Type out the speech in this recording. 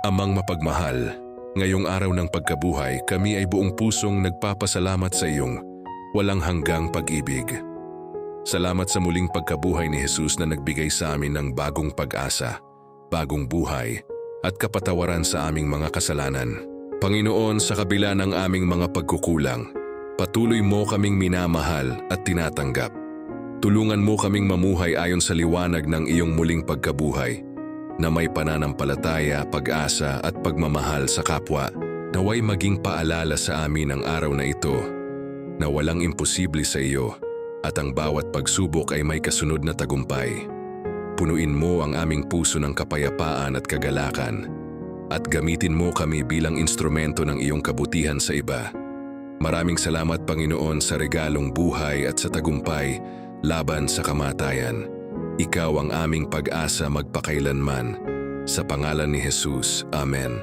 Amang mapagmahal, ngayong araw ng pagkabuhay, kami ay buong pusong nagpapasalamat sa iyong walang hanggang pag-ibig. Salamat sa muling pagkabuhay ni Jesus na nagbigay sa amin ng bagong pag-asa, bagong buhay, at kapatawaran sa aming mga kasalanan. Panginoon, sa kabila ng aming mga pagkukulang, patuloy mo kaming minamahal at tinatanggap. Tulungan mo kaming mamuhay ayon sa liwanag ng iyong muling pagkabuhay, na may pananampalataya, pag-asa at pagmamahal sa kapwa. Naway maging paalala sa amin ang araw na ito na walang imposible sa iyo at ang bawat pagsubok ay may kasunod na tagumpay. Punuin mo ang aming puso ng kapayapaan at kagalakan at gamitin mo kami bilang instrumento ng iyong kabutihan sa iba. Maraming salamat, Panginoon, sa regalong buhay at sa tagumpay laban sa kamatayan. Ikaw ang aming pag-asa magpakailanman. Sa pangalan ni Jesus, Amen.